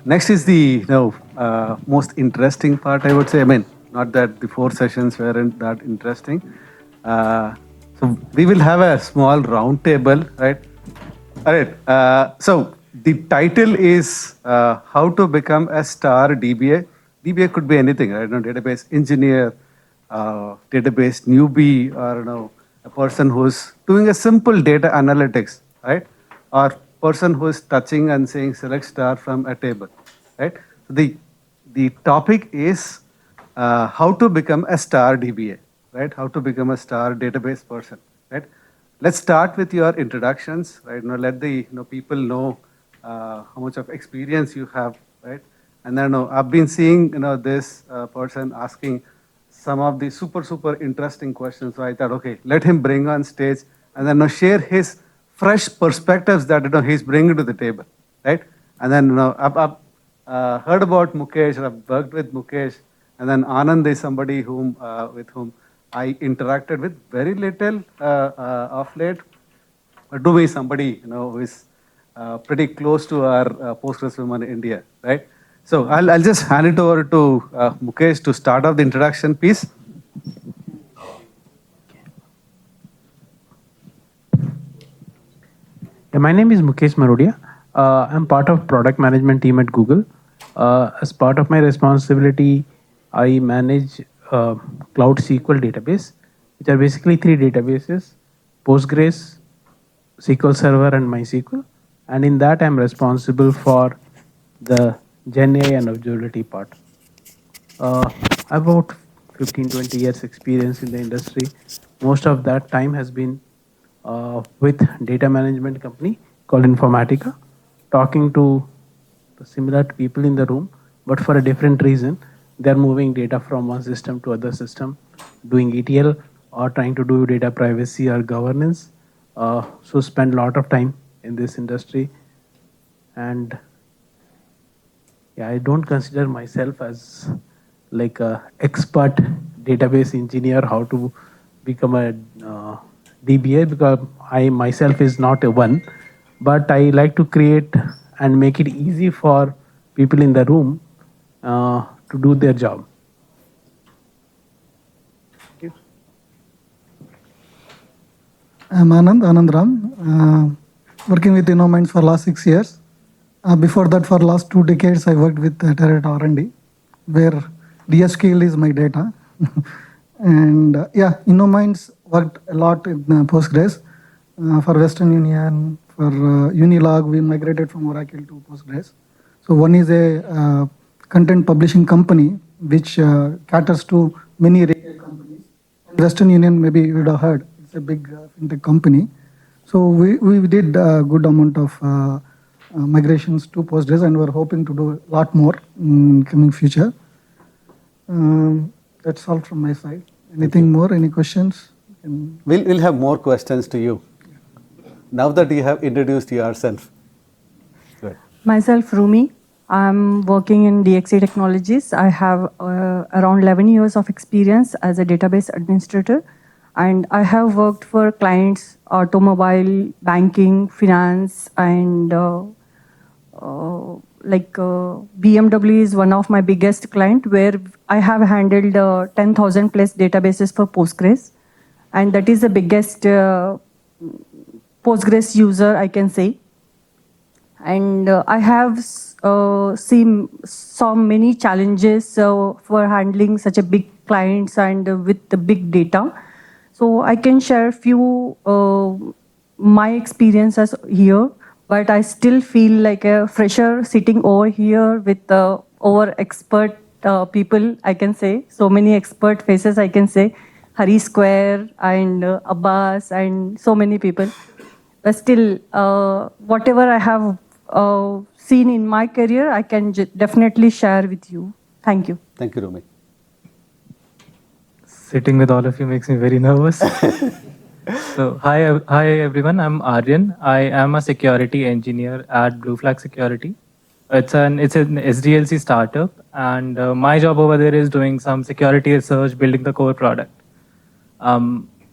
Next is the most interesting part, I would say. I mean, not that the 4 sessions weren't that interesting. So we will have a small round table, right? All right. So the title is How to Become a Star DBA. DBA could be anything, right? Database engineer, database newbie, or a person who's doing a simple data analytics, right? Or person who is touching and saying select star from a table, right? So the topic is how to become a star DBA, right? How to become a star database person, right? Let's start with your introductions, right? Let the people know how much of experience you have, right? And then I've been seeing this person asking some of the super interesting questions. So I thought, okay, let him bring on stage and then share his fresh perspectives that he's bringing to the table, right? And then I've heard about Mukesh. I've worked with Mukesh, and then Anand is somebody with whom I interacted with very little of late. But to me, somebody who is pretty close to our Postgres women in India, right? So I'll just hand it over to Mukesh to start off the introduction piece. My name is Mukesh Marodia. I'm part of product management team at Google. As part of my responsibility, I manage Cloud SQL database, which are basically 3 databases: Postgres, SQL Server, and MySQL. And in that, I'm responsible for the Gen AI and observability part. About 15-20 years experience in the industry. Most of that time has been with data management company called Informatica, talking to the similar people in the room, but for a different reason. They're moving data from one system to other system, doing ETL or trying to do data privacy or governance. So spend a lot of time in this industry. And yeah, I don't consider myself as like a expert database engineer, how to become a DBA, because I myself is not a one, but I like to create and make it easy for people in the room to do their job. I'm Anand Ram, working with InnoMinds for last 6 years. Before that, for last 2 decades, I worked with Terranet R&D, where DSQL is my data. And InnoMinds worked a lot in Postgres. For Western Union, for Unilog, we migrated from Oracle to Postgres. So one is a content publishing company which caters to many retail companies. Western Union, maybe you would have heard, it's a big fintech company. So we did a good amount of migrations to Postgres, and we're hoping to do a lot more in coming future. That's all from my side. Anything more? Any questions? We'll have more questions to you. Now that you have introduced yourself. Good. Myself, Rumi. I'm working in DXC Technologies. I have around 11 years of experience as a database administrator. And I have worked for clients, automobile, banking, finance, and BMW is one of my biggest client, where I have handled 10,000 plus databases for Postgres. And that is the biggest Postgres user, I can say. And I have seen so many challenges for handling such a big clients and with the big data. So I can share few my experiences here, but I still feel like a fresher sitting over here with over expert people, I can say. So many expert faces, I can say. Hari Square and Abbas and so many people. But still, whatever I have seen in my career, I can definitely share with you. Thank you. Thank you, Rumi. Sitting with all of you makes me very nervous. So, hi everyone. I'm Aryan. I am a security engineer at Blue Flag Security. It's an SDLC startup, and my job over there is doing some security research, building the core product.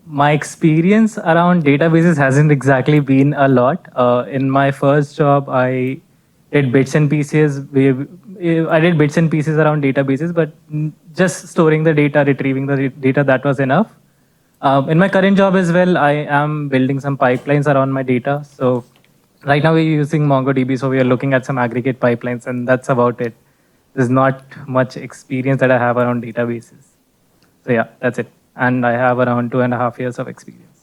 My experience around databases hasn't exactly been a lot. In my first job, I did bits and pieces. I did bits and pieces around databases, but just storing the data, retrieving the data, that was enough. In my current job as well, I am building some pipelines around my data. So right now we're using MongoDB, so we are looking at some aggregate pipelines, and that's about it. There's not much experience that I have around databases. So yeah, that's it. And I have around 2.5 years of experience.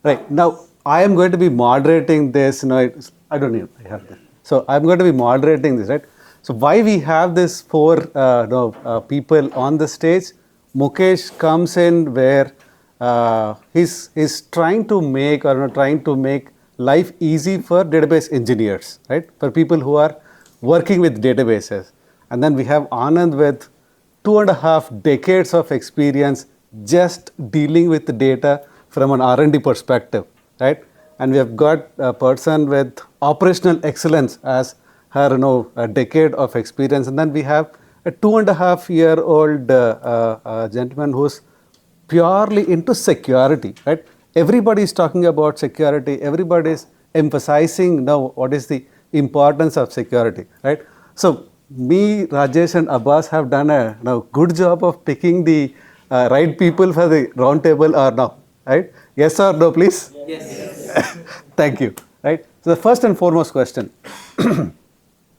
Right. Now, I am going to be moderating this. I don't need, I have this. So I'm going to be moderating this, right? So why we have this four people on the stage? Mukesh comes in where he's trying to make life easy for database engineers, right? For people who are working with databases. And then we have Anand with 2.5 decades of experience just dealing with the data from an R&D perspective, right? And we have got a person with operational excellence as her, a decade of experience. And then we have a 2.5-year-old gentleman who's purely into security, right? Everybody is talking about security. Everybody is emphasizing now what is the importance of security, right? So me, Rajesh, and Abbas have done a good job of picking the right people for the round table or no, right? Yes or no, please? Yes. Thank you. Right. So the first and foremost question,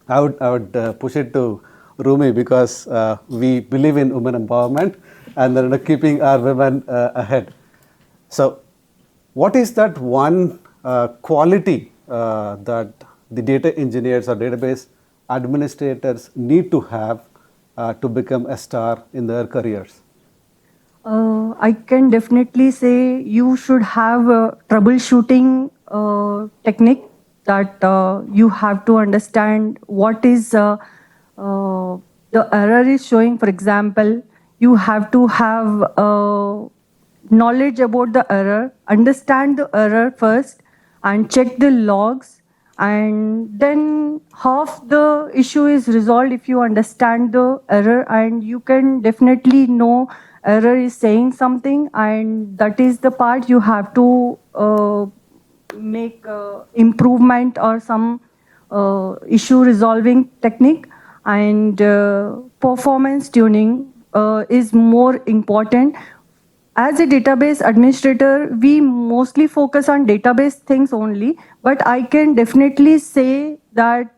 I would push it to Rumi because we believe in women empowerment and then keeping our women ahead. So, what is that one quality that the data engineers or database administrators need to have to become a star in their careers? I can definitely say you should have a troubleshooting technique that you have to understand what is the error is showing. For example, you have to have knowledge about the error, understand the error first, and check the logs. And then half the issue is resolved if you understand the error, and you can definitely know error is saying something, and that is the part you have to make improvement or some issue resolving technique. And performance tuning is more important. As a database administrator, we mostly focus on database things only, but I can definitely say that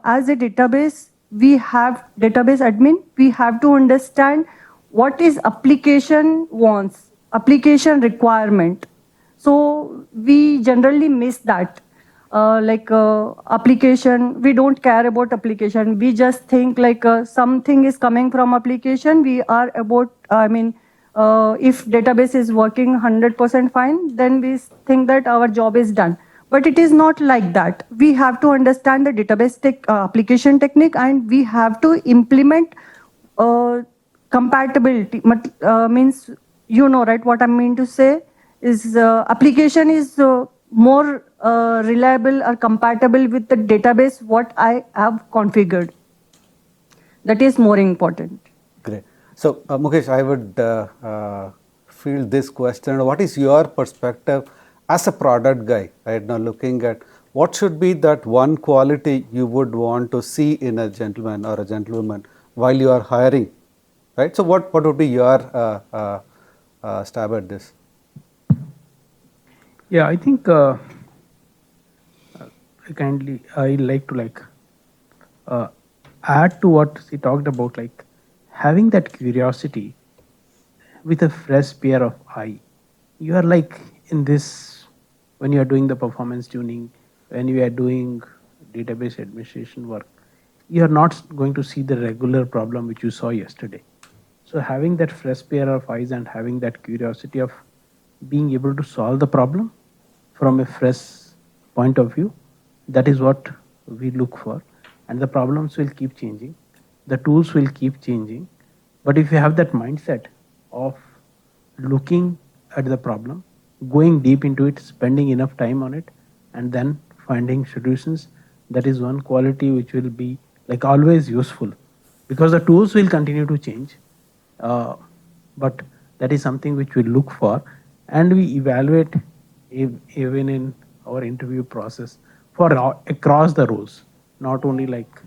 as a database admin, we have to understand what is application wants, application requirement. So we generally miss that. Application, we don't care about application. We just think something is coming from application. We are about, if database is working 100% fine, then we think that our job is done. But it is not like that. We have to understand the database application technique, and we have to implement compatibility. Means, right, what I mean to say is application is more reliable or compatible with the database what I have configured. That is more important. Great. So, Mukesh, I would field this question. What is your perspective as a product guy, right now, looking at what should be that one quality you would want to see in a gentleman or a gentlewoman while you are hiring, right? So, what would be your stab at this? Yeah, I think I like to add to what he talked about, like having that curiosity with a fresh pair of eye. You are like in this, when you are doing the performance tuning, when you are doing database administration work, you are not going to see the regular problem which you saw yesterday. So having that fresh pair of eyes and having that curiosity of being able to solve the problem from a fresh point of view, that is what we look for. And the problems will keep changing. The tools will keep changing. But if you have that mindset of looking at the problem, going deep into it, spending enough time on it, and then finding solutions, that is one quality which will be like always useful, because the tools will continue to change. But that is something which we look for, and we evaluate even in our interview process for across the roles, not only like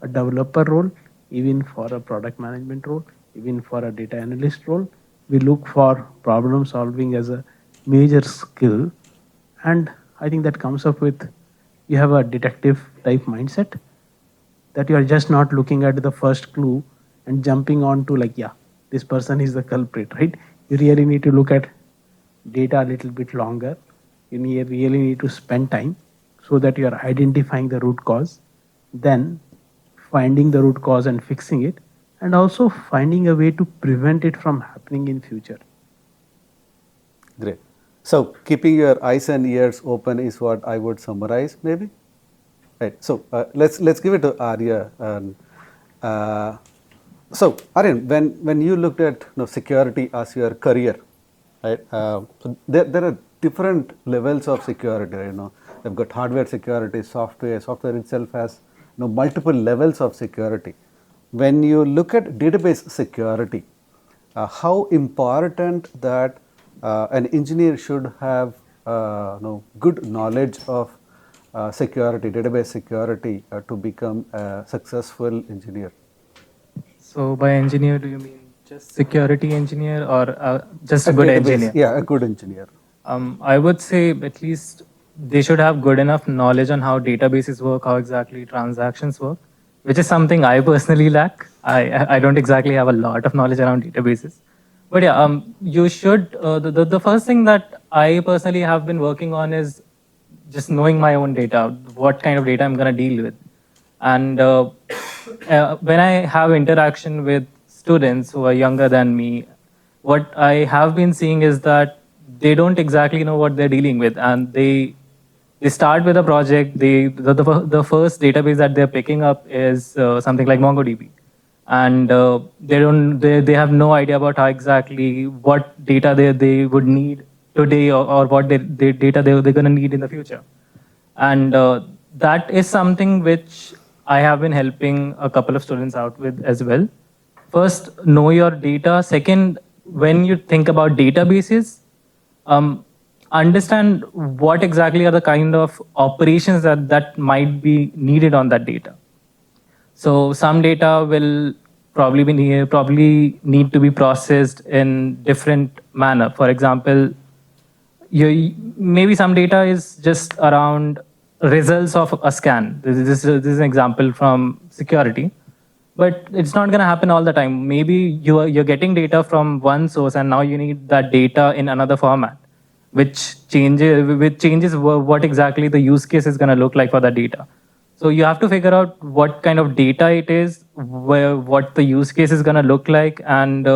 a developer role, even for a product management role, even for a data analyst role. We look for problem solving as a major skill. And I think that comes up with you have a detective type mindset that you are just not looking at the first clue and jumping on to like, yeah, this person is the culprit, right? You really need to look at data a little bit longer. You really need to spend time so that you are identifying the root cause, then finding the root cause and fixing it, and also finding a way to prevent it from happening in future. Great. So keeping your eyes and ears open is what I would summarize, maybe. Right. So let's give it to Arya. So Aryan, when you looked at security as your career, right? So there are different levels of security. Right? They've got hardware security, software. Software itself has multiple levels of security. When you look at database security, how important that an engineer should have good knowledge of security, database security to become a successful engineer. So by engineer, do you mean just security engineer or just a good database, engineer? Yeah, a good engineer. I would say at least they should have good enough knowledge on how databases work, how exactly transactions work, which is something I personally lack. I don't exactly have a lot of knowledge around databases. But yeah, you should. The first thing that I personally have been working on is just knowing my own data, what kind of data I'm going to deal with. And when I have interaction with students who are younger than me, what I have been seeing is that they don't exactly know what they're dealing with, and they start with a project. The first database that they're picking up is something like MongoDB, and they have no idea about how exactly what data they would need today, or what data they're going to need in the future. And that is something which I have been helping a couple of students out with as well. First, know your data. Second, when you think about databases, understand what exactly are the kind of operations that might be needed on that data. So some data will probably need to be processed in different manner. For example, maybe some data is just around results of a scan. This is an example from security, but it's not going to happen all the time. Maybe you're getting data from one source, and now you need that data in another format, which changes what exactly the use case is going to look like for that data. So you have to figure out what kind of data it is, what the use case is going to look like, and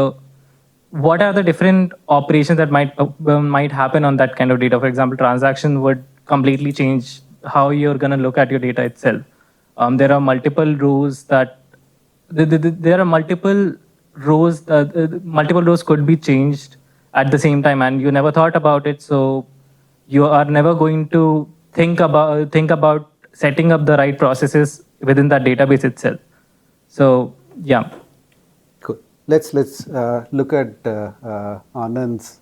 what are the different operations that might happen on that kind of data. For example, transaction would completely change how you're going to look at your data itself. There are multiple rows that there are multiple rows. Multiple rows could be changed at the same time, and you never thought about it. So you are never going to think about setting up the right processes within that database itself. So yeah. Cool. Let's look at Anand's.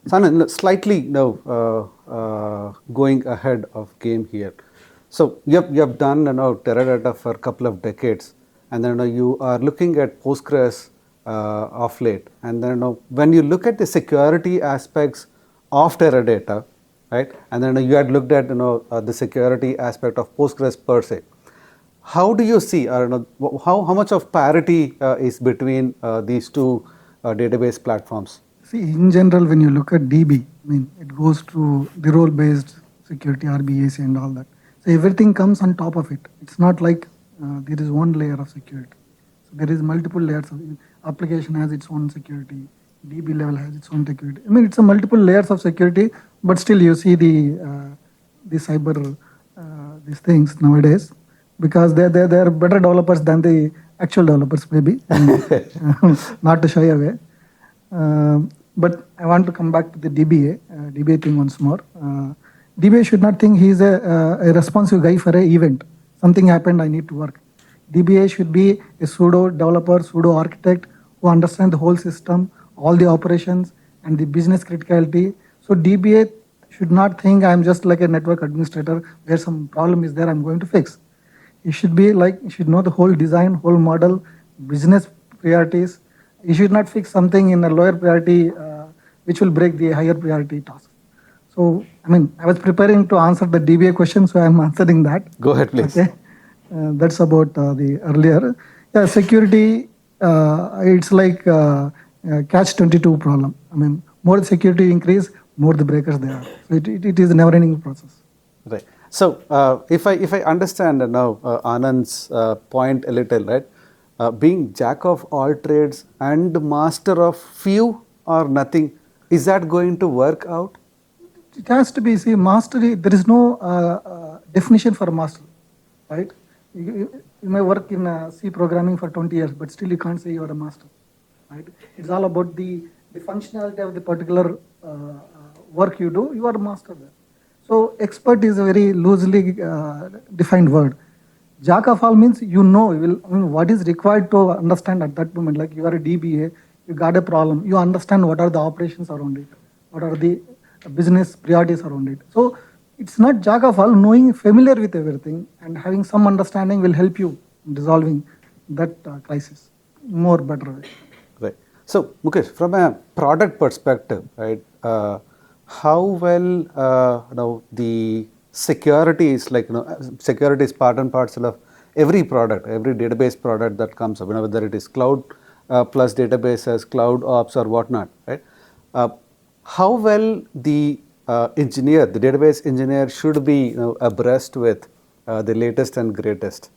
So Anand, slightly going ahead of game here. So you have done Teradata for a couple of decades, and then you are looking at Postgres of late. And then when you look at the security aspects of Teradata, right? And then you had looked at the security aspect of Postgres per se. How do you see, how much of parity is between these two database platforms? See, in general, when you look at DB, it goes to the role-based security, RBAC and all that. So everything comes on top of it. It's not like there is one layer of security. So there is multiple layers. Application has its own security. DB level has its own security. It's a multiple layers of security, but still you see the cyber these things nowadays, because they are better developers than the actual developers, maybe. Not to shy away. But I want to come back to the DBA thing once more. DBA should not think he is a responsive guy for an event. Something happened, I need to work. DBA should be a pseudo developer, pseudo architect who understands the whole system, all the operations and the business criticality. So DBA should not think I'm just like a network administrator where some problem is there, I'm going to fix. You should be like, you should know the whole design, whole model, business priorities. You should not fix something in a lower priority which will break the higher priority task. So, I mean, I was preparing to answer the DBA question, so I'm answering that. Go ahead, please. Okay. That's about the earlier. Yeah, security, it's like catch-22 problem. I mean, more the security increase, more the breakers there are. So it is a never-ending process. Right. So if I understand now Anand's point a little, right? Being jack of all trades and master of few or nothing, is that going to work out? It has to be, see, mastery, there is no definition for mastery, right? You may work in C programming for 20 years, but still you can't say you are a master, right? It's all about the functionality of the particular work you do, you are a master there. So expert is a very loosely defined word. Jack of all means you know, what is required to understand at that moment. Like you are a DBA, you got a problem, you understand what are the operations around it, what are the business priorities around it. So it's not jack of all, knowing familiar with everything and having some understanding will help you in resolving that crisis more better way. Right. So Mukesh, from a product perspective, right? How well the security is like, security is part and parcel of every product, every database product that comes up, whether it is cloud plus databases, cloud ops or whatnot, right? How well the engineer, the database engineer should be abreast with the latest and greatest?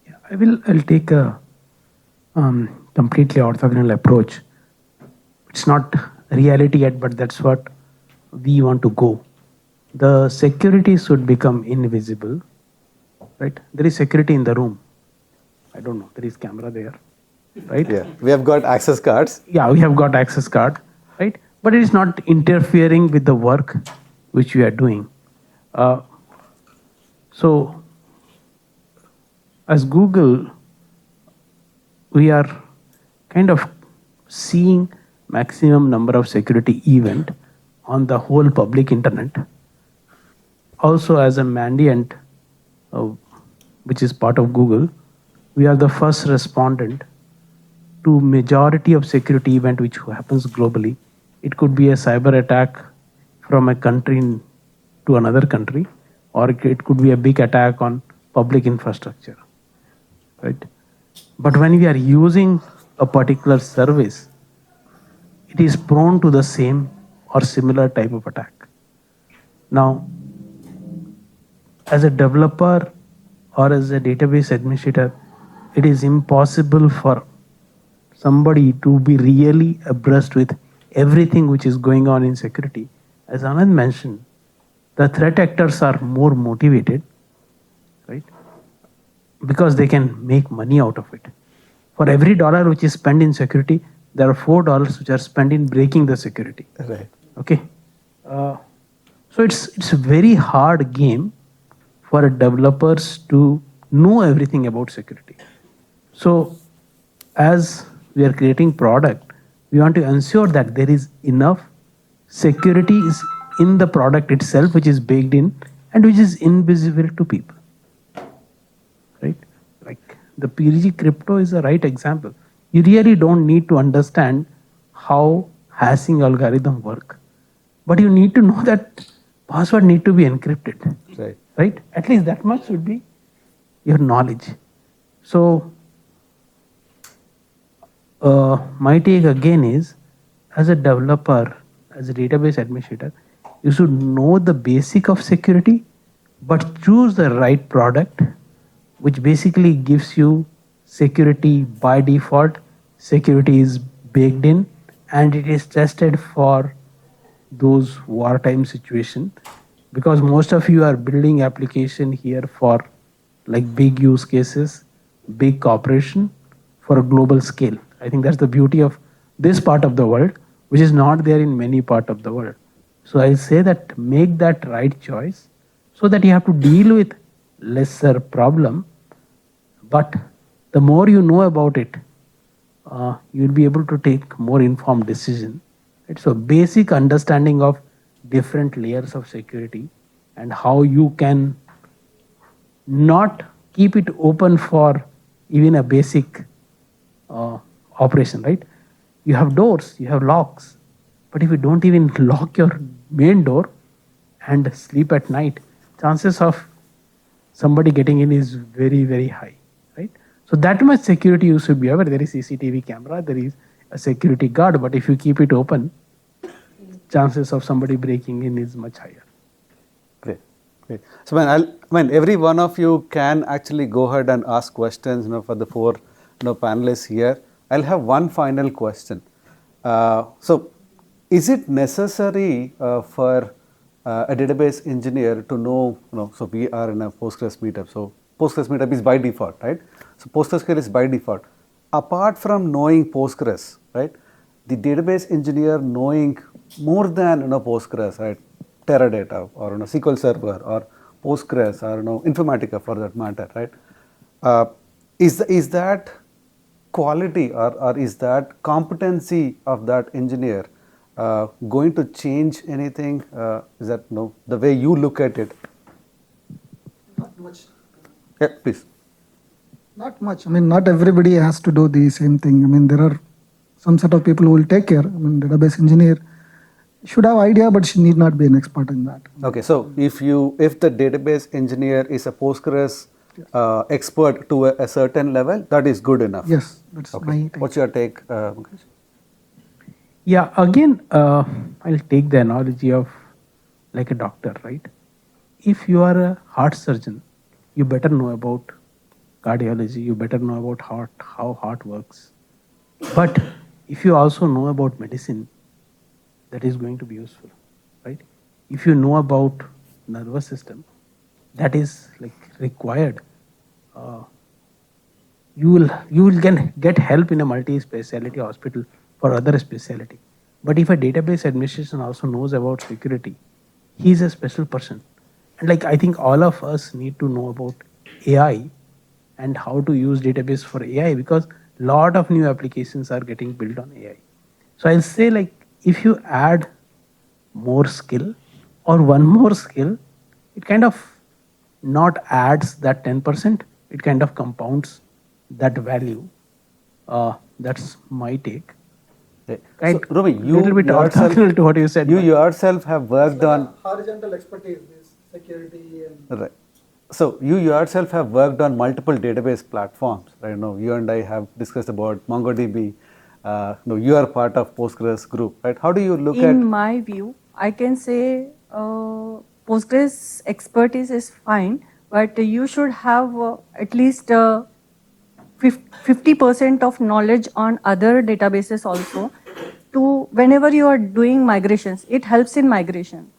Yeah, I'll take a completely orthogonal approach. It's not reality yet, but that's what we want to go. The security should become invisible, right? There is security in the room. I don't know, there is camera there, right? Yeah, we have got access cards. Yeah, we have got access card, right? But it is not interfering with the work which we are doing. So, as Google, we are kind of seeing maximum number of security event on the whole public internet. Also, as a Mandiant, which is part of Google, we are the first respondent to majority of security event which happens globally. It could be a cyber attack from a country to another country, or it could be a big attack on public infrastructure, right? But when we are using a particular service, it is prone to the same or similar type of attack. Now, as a developer or as a database administrator, it is impossible for somebody to be really abreast with everything which is going on in security. As Anand mentioned, the threat actors are more motivated, right? Because they can make money out of it. For every dollar which is spent in security, there are $4 which are spent in breaking the security. Right. Okay. So it's a very hard game for developers to know everything about security. So as we are creating product, we want to ensure that there is enough security is in the product itself, which is baked in and which is invisible to people, right? Like the PRG crypto is the right example. You really don't need to understand how hashing algorithm work, but you need to know that password need to be encrypted, Right. right? At least that much should be your knowledge. So my take again is, as a developer, as a database administrator, you should know the basic of security, but choose the right product, which basically gives you security by default. Security is baked in and it is tested for those wartime situation, because most of you are building application here for like big use cases, big corporation for a global scale. I think that's the beauty of this part of the world, which is not there in many part of the world. So I say that make that right choice so that you have to deal with lesser problem, but the more you know about it, you'll be able to take more informed decision. Right? So basic understanding of different layers of security and how you can not keep it open for even a basic operation, right? You have doors, you have locks, but if you don't even lock your main door and sleep at night, chances of somebody getting in is very, very high, right? So that much security you should be aware. There is CCTV camera, there is a security guard, but if you keep it open, chances of somebody breaking in is much higher. Great, great. So, every one of you can actually go ahead and ask questions, for the four, panelists here. I'll have one final question. So, is it necessary for a database engineer to know, so we are in a Postgres meetup. So, Postgres meetup is by default, right? So, PostgreSQL is by default. Apart from knowing Postgres, right, the database engineer knowing more than Postgres, right, Teradata or SQL Server or Postgres or Informatica for that matter, right? Is that quality or is that competency of that engineer going to change anything? Is that the way you look at it? Not much. Yeah, please. Not much. I mean, not everybody has to do the same thing. I mean, there are some set of people who will take care. I mean, database engineer should have idea, but she need not be an expert in that. Okay, so if the database engineer is a Postgres expert to a certain level, that is good enough. Yes, that's Okay. my take. What's your take, Mukesh? Yeah, again, I'll take the analogy of like a doctor, right? If you are a heart surgeon, you better know about cardiology, you better know about heart, how heart works. But if you also know about medicine, that is going to be useful, right? If you know about nervous system, that is like required. You will get help in a multi-speciality hospital for other specialty. But if a database administration also knows about security, he is a special person. And like I think all of us need to know about AI and how to use database for AI because lot of new applications are getting built on AI. So I'll say like if you add more skill or one more skill, it kind of not adds that 10%, it kind of compounds that value. That's my take. Right. So, Ravi, you little bit yourself, orthogonal to what you said. you yourself have worked on horizontal expertise, this security and right. So you yourself have worked on multiple database platforms. Right? You and I have discussed about MongoDB. You are part of Postgres group, right? How do you look at? In my view, I can say Postgres expertise is fine, but you should have at least 50% of knowledge on other databases also. To whenever you are doing migrations, it helps in migration.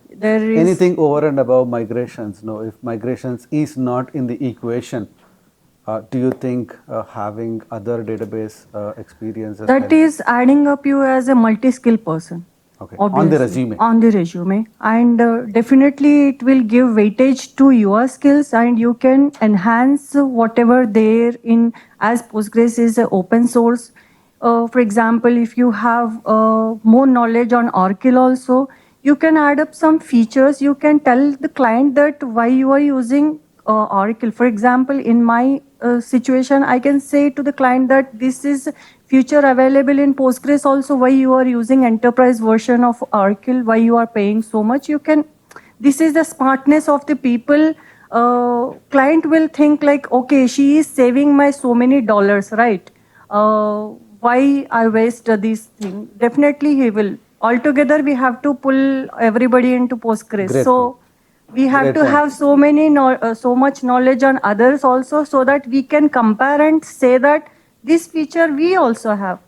There is Anything over and above migrations? No, if migrations is not in the equation, do you think having other database experiences? that is adding up you as a multi-skill person. Okay. On the Obviously, resume. on the resume, and definitely it will give weightage to your skills, and you can enhance whatever there in, as Postgres is open source. For example, if you have more knowledge on Oracle also, you can add up some features. You can tell the client that why you are using Oracle. For example, in my situation, I can say to the client that this is future available in Postgres also, why you are using enterprise version of Oracle, why you are paying so much. You can, this is the smartness of the people. Client will think like, okay, she is saving my so many dollars, right? Why I waste this thing? Definitely he will. Altogether, we have to pull everybody into Postgres. Great So we have Great to point. have so much knowledge on others also, so that we can compare and say that this feature we also have.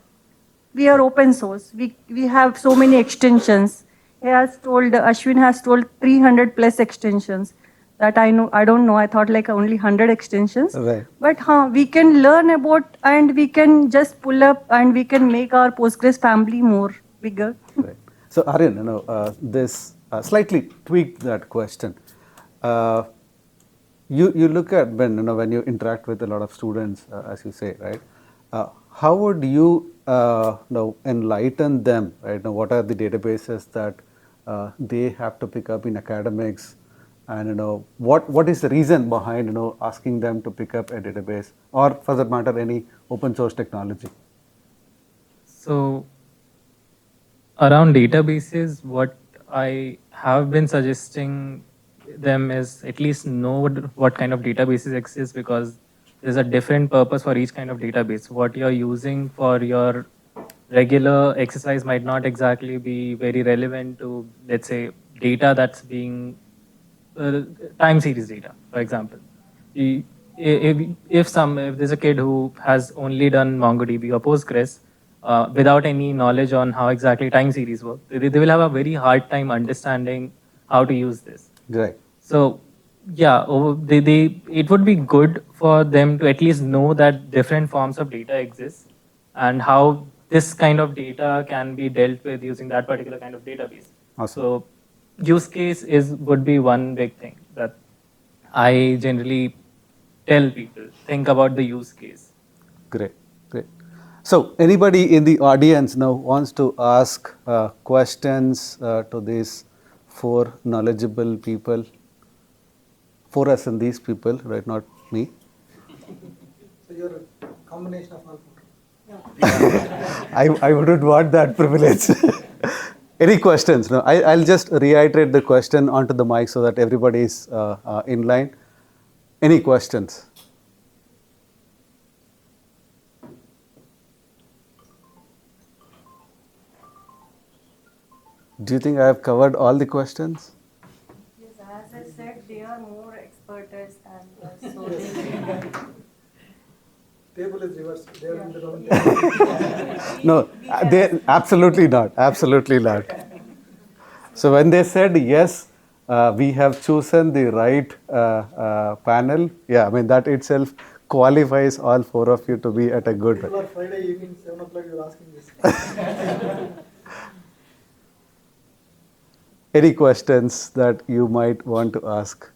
We are open source. We have so many extensions. He has told, Ashwin has told 300 plus extensions. That I know, I don't know. I thought like only 100 extensions. Right. But we can learn about, and we can just pull up and we can make our Postgres family more bigger. Right. So Aryan, this slightly tweak that question. You look at when you interact with a lot of students, as you say, right? How would you enlighten them, right? Now, what are the databases that they have to pick up in academics? And what is the reason behind asking them to pick up a database, or for that matter any open source technology? So around databases, what I have been suggesting them is at least know what kind of databases exist, because there's a different purpose for each kind of database. What you're using for your regular exercise might not exactly be very relevant to, let's say, data that's being time series data, for example. If there's a kid who has only done MongoDB or Postgres without any knowledge on how exactly time series work, they will have a very hard time understanding how to use this. Right. So yeah, it would be good for them to at least know that different forms of data exist and how this kind of data can be dealt with using that particular kind of database. Awesome. So use case would be one big thing that I generally tell people, think about the use case. Great, great. So anybody in the audience now wants to ask questions to these four knowledgeable people, for us and these people, right? Not me. So you're a combination of all four. I wouldn't want that privilege. Any questions? No, I'll just reiterate the question onto the mic so that everybody is in line. Any questions? Do you think I have covered all the questions? Yes, as I said, they are more expertise than us, so they Table is reversed. They are in the round. No, they absolutely not. Absolutely not. So when they said yes, we have chosen the right panel. Yeah, I mean that itself qualifies all four of you to be at a good. People are Friday evening 7 o'clock. You're asking this. Any questions that you might want to ask?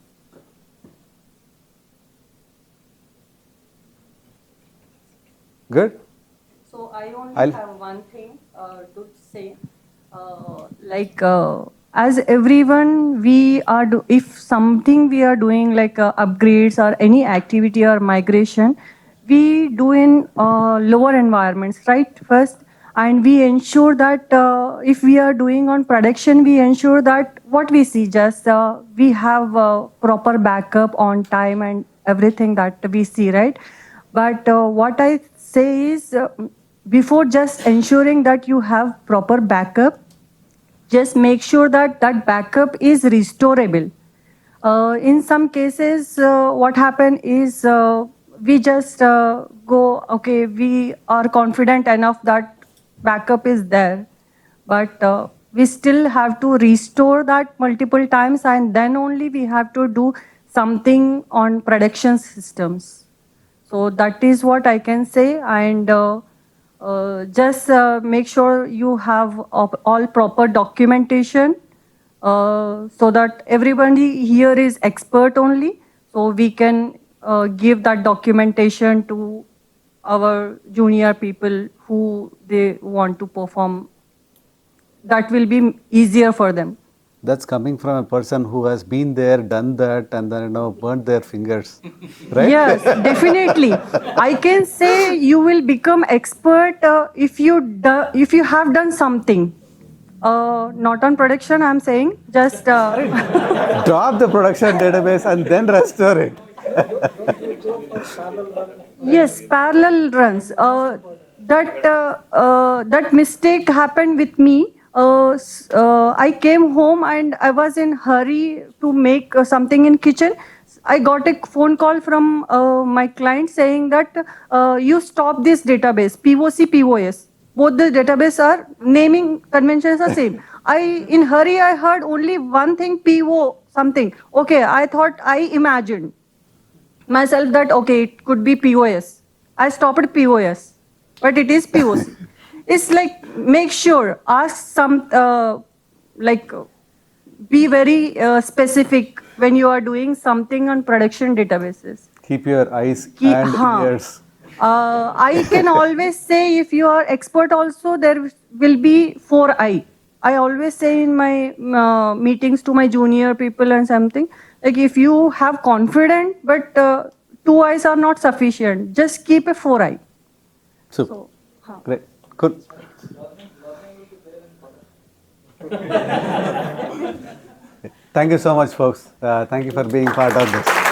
Good? So I only I'll- have one thing to say. As everyone, if something we are doing like upgrades or any activity or migration, we do in lower environments, right? First, and we ensure that if we are doing on production, we ensure that what we see just we have proper backup on time and everything that we see, right? But what I say is before just ensuring that you have proper backup, just make sure that that backup is restorable. In some cases, what happen is we just go, okay, we are confident enough that backup is there, but we still have to restore that multiple times, and then only we have to do something on production systems. So that is what I can say, and just make sure you have all proper documentation so that everybody here is expert only, so we can give that documentation to our junior people who they want to perform. That will be easier for them. That's coming from a person who has been there, done that, and then burnt their fingers, right? Yes, definitely. I can say you will become expert if you have done something. Not on production, I'm saying. Just Drop the production database and then restore it. yes, parallel runs. That mistake happened with me. I came home and I was in hurry to make something in kitchen. I got a phone call from my client saying that you stop this database, POC, POS. Both the database are naming conventions are same. In hurry, I heard only one thing, PO something. Okay, I thought I imagined myself that okay, it could be POS. I stopped POS, but it is POC. It's like make sure, ask some be very specific when you are doing something on production databases. Keep your eyes and ears. I can always say if you are expert also, there will be 4I. I always say in my meetings to my junior people and something, like if you have confidence, but 2 eyes are not sufficient, just keep a 4 eye. Super. So, huh. Great. Cool. Thank you so much, folks. Thank you for being part of this.